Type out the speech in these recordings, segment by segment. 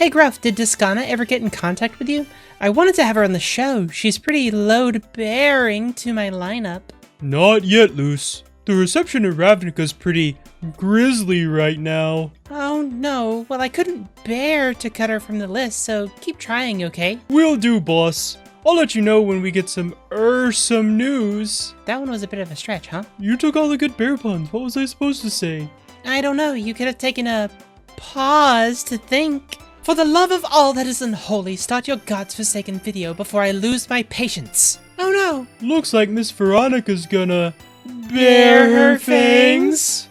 Hey Gruff, did Duskana ever get in contact with you? I wanted to have her on the show. She's pretty load-bearing to my lineup. Not yet, Luce. The reception in Ravnica's pretty grisly right now. Oh no, well I couldn't bear to cut her from the list, so keep trying, okay? Will do, boss. I'll let you know when we get some news. That one was a bit of a stretch, huh? You took all the good bear puns. What was I supposed to say? I don't know, you could have taken a pause to think. For the love of all that is unholy, start your God's forsaken video before I lose my patience. Oh no! Looks like Miss Veronica's gonna bare her fangs.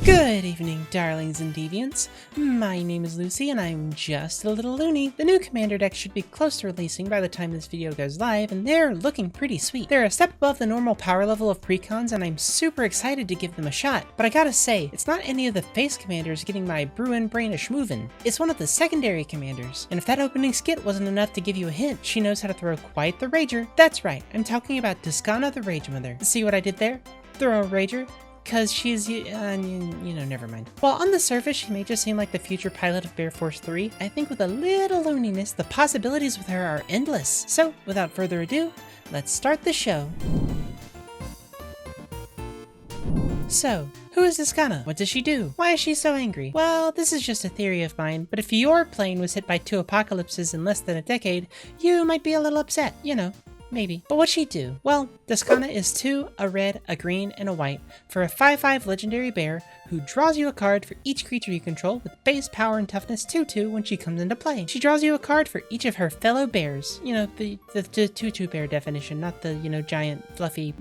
Good evening, darlings and deviants. My name is Lucy, and I'm just a little loony. The new Commander deck should be close to releasing by the time this video goes live, and they're looking pretty sweet. They're a step above the normal power level of precons, and I'm super excited to give them a shot. But I gotta say, it's not any of the face commanders getting my Bruin brainish movin'. It's one of the secondary commanders. And if that opening skit wasn't enough to give you a hint, she knows how to throw quite the rager. That's right, I'm talking about Duskana the Rage Mother. See what I did there? Throw a rager? Because she's, never mind. While on the surface she may just seem like the future pilot of Bear Force 3, I think with a little looniness, the possibilities with her are endless. So, without further ado, let's start the show. So, who is Duskana? What does she do? Why is she so angry? Well, this is just a theory of mine, but if your plane was hit by 2 apocalypses in less than a decade, you might be a little upset, maybe. But what'd she do? Well, Duskana is 2, a red, a green, and a white for a 5/5 legendary bear who draws you a card for each creature you control with base power and toughness 2/2 when she comes into play. She draws you a card for each of her fellow bears. The 2/2 bear definition, not the, giant, fluffy,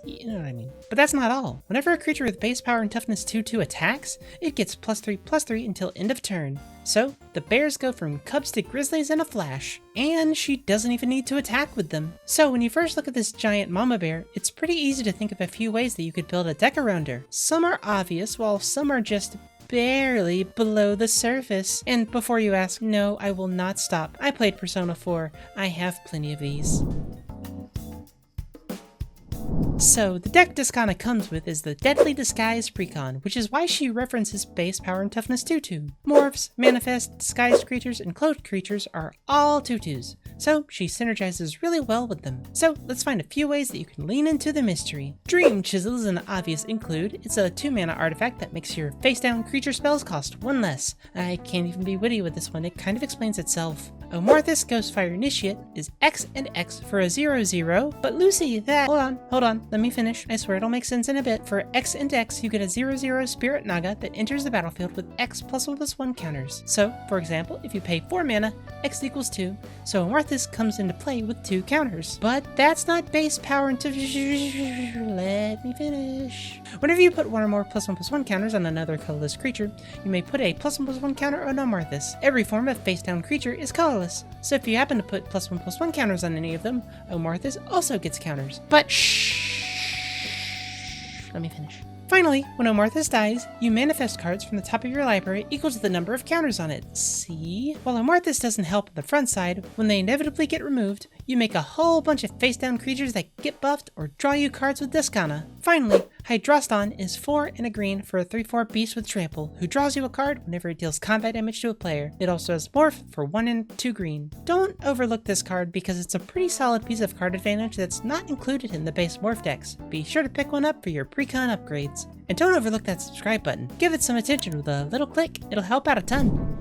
you know what I mean. But that's not all. Whenever a creature with base power and toughness 2/2 attacks, it gets +3/+3 until end of turn. So, the bears go from cubs to grizzlies in a flash, and she doesn't even need to attack with them. So when you first look at this giant mama bear, it's pretty easy to think of a few ways that you could build a deck around her. Some are obvious, while some are just barely below the surface. And before you ask, no, I will not stop. I played Persona 4. I have plenty of these. So, the deck Duskana comes with is the Deadly Disguised Precon, which is why she references base power and toughness 2/2. Morphs, manifest, disguised creatures, and cloaked creatures are all 2/2s, so she synergizes really well with them. So, let's find a few ways that you can lean into the mystery. Dream Chisel is an obvious include. It's a 2-mana artifact that makes your face-down creature spells cost 1 less. I can't even be witty with this one, it kind of explains itself. Omorthus Ghostfire Initiate is X and X for a 0/0, but Lucy, that... Hold on, let me finish. I swear it'll make sense in a bit. For X and X, you get a 0/0 Spirit Naga that enters the battlefield with X +1/+1 counters. So, for example, if you pay 4 mana, X equals 2, so Omorthus comes into play with 2 counters. But that's not base power until... Let me finish. Whenever you put 1 or more +1/+1 counters on another colorless creature, you may put a +1/+1 counter on Omorthus. Every form of face-down creature is colorless. So if you happen to put +1/+1 counters on any of them, Omorthus also gets counters. But shh! Let me finish. Finally, when Omorthus dies, you manifest cards from the top of your library equal to the number of counters on it. See? While Omorthus doesn't help on the front side, when they inevitably get removed, you make a whole bunch of face-down creatures that get buffed or draw you cards with Duskana. Finally, Hydroston is 4 and a green for a 3/4 beast with trample, who draws you a card whenever it deals combat damage to a player. It also has Morph for 1 and 2 green. Don't overlook this card because it's a pretty solid piece of card advantage that's not included in the base Morph decks. Be sure to pick one up for your precon upgrades. And don't overlook that subscribe button. Give it some attention with a little click, it'll help out a ton.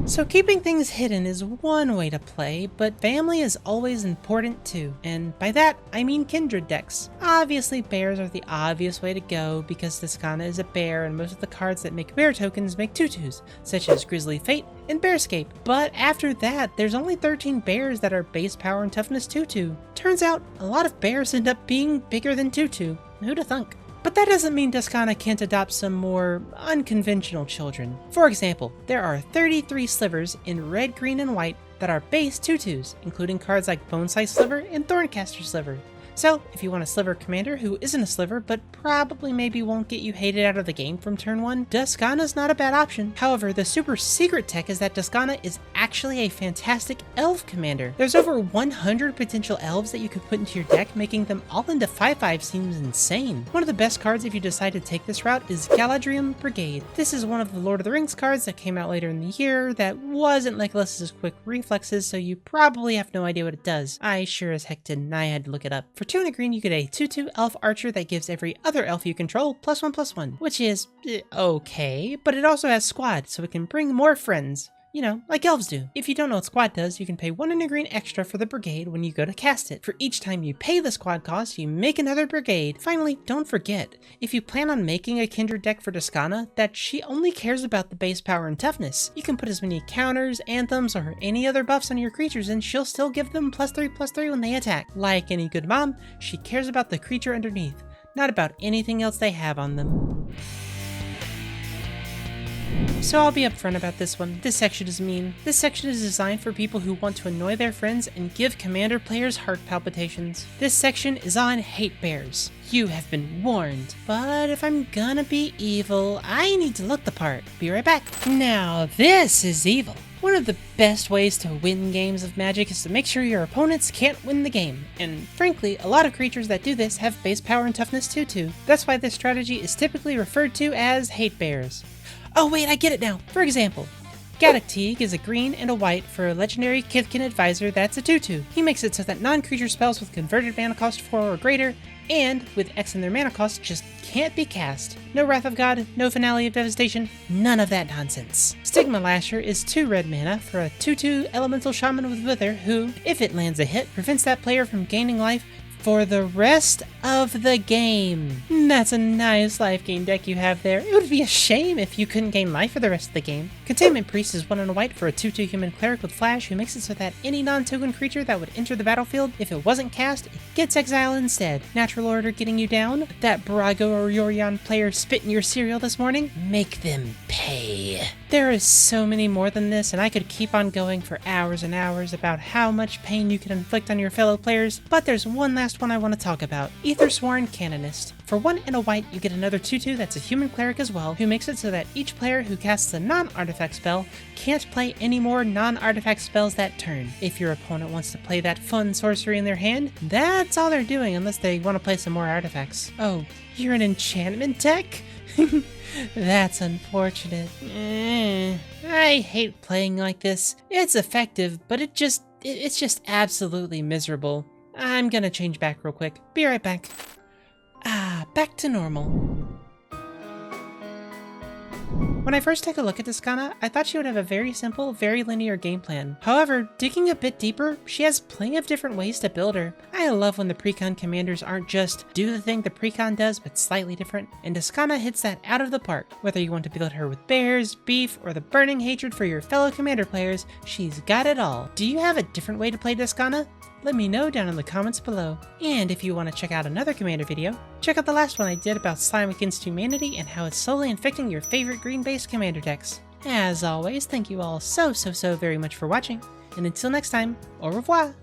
So keeping things hidden is one way to play, but family is always important too. And by that, I mean kindred decks. Obviously bears are the obvious way to go because Duskana is a bear and most of the cards that make bear tokens make 2/2s, such as Grizzly Fate and Bearscape. But after that, there's only 13 bears that are base power and toughness 2/2. Turns out, a lot of bears end up being bigger than 2/2. Who'da thunk? But that doesn't mean Duskana can't adopt some more unconventional children. For example, there are 33 slivers in red, green, and white that are base 2/2s, including cards like Bone-Size Sliver and Thorncaster Sliver. So if you want a sliver commander who isn't a sliver but probably maybe won't get you hated out of the game from turn 1, Duskana's not a bad option. However, the super secret tech is that Duskana is actually a fantastic elf commander. There's over 100 potential elves that you could put into your deck, making them all into 5/5 seems insane. One of the best cards if you decide to take this route is Galadriel Brigade. This is one of the Lord of the Rings cards that came out later in the year that wasn't Legolas's quick reflexes, so you probably have no idea what it does. I sure as heck didn't. I had to look it up. For 2 and a green, you get a 2/2 elf archer that gives every other elf you control +1/+1, which is okay, but it also has squad, so it can bring more friends. You know, like elves do. If you don't know what squad does, you can pay 1 and a green extra for the brigade when you go to cast it. For each time you pay the squad cost, you make another brigade. Finally, don't forget, if you plan on making a kindred deck for Duskana, that she only cares about the base power and toughness. You can put as many counters, anthems, or any other buffs on your creatures and she'll still give them +3/+3 when they attack. Like any good mom, she cares about the creature underneath, not about anything else they have on them. So I'll be upfront about this one. This section is mean. This section is designed for people who want to annoy their friends and give commander players heart palpitations. This section is on hate bears. You have been warned. But if I'm gonna be evil, I need to look the part. Be right back. Now this is evil. One of the best ways to win games of Magic is to make sure your opponents can't win the game. And frankly, a lot of creatures that do this have base power and toughness too. That's why this strategy is typically referred to as hate bears. Oh wait, I get it now. For example, Gaddock Teague is a green and a white for a legendary Kithkin Advisor that's a 2/2. He makes it so that non-creature spells with converted mana cost 4 or greater, and with X in their mana cost, just can't be cast. No Wrath of God, no Finale of Devastation, none of that nonsense. Stigma Lasher is 2 red mana for a 2/2 Elemental Shaman with Wither who, if it lands a hit, prevents that player from gaining life for the rest of the game. That's a nice life gain deck you have there. It would be a shame if you couldn't gain life for the rest of the game. Containment Priest is 1 and a white for a 2/2 human cleric with flash who makes it so that any non-token creature that would enter the battlefield, if it wasn't cast, it gets exiled instead. Natural Order getting you down? That Brago or Yorion player spit in your cereal this morning? Make them pay. There is so many more than this, and I could keep on going for hours and hours about how much pain you can inflict on your fellow players, but there's one last one I want to talk about. Aethersworn Canonist. For 1 and a white, you get another 2/2 that's a human cleric as well, who makes it so that each player who casts a non-artifact spell can't play any more non-artifact spells that turn. If your opponent wants to play that fun sorcery in their hand, that's all they're doing unless they want to play some more artifacts. Oh, you're an enchantment deck? That's unfortunate. I hate playing like this. It's effective, but it's just absolutely miserable. I'm gonna change back real quick. Be right back. Back to normal. When I first took a look at Duskana, I thought she would have a very simple, very linear game plan. However, digging a bit deeper, she has plenty of different ways to build her. I love when the precon commanders aren't just do the thing the precon does, but slightly different, and Duskana hits that out of the park. Whether you want to build her with bears, beef, or the burning hatred for your fellow commander players, she's got it all. Do you have a different way to play Duskana? Let me know down in the comments below. And if you want to check out another commander video, check out the last one I did about slime against humanity and how it's slowly infecting your favorite green-based commander decks. As always, thank you all so very much for watching, and until next time, au revoir!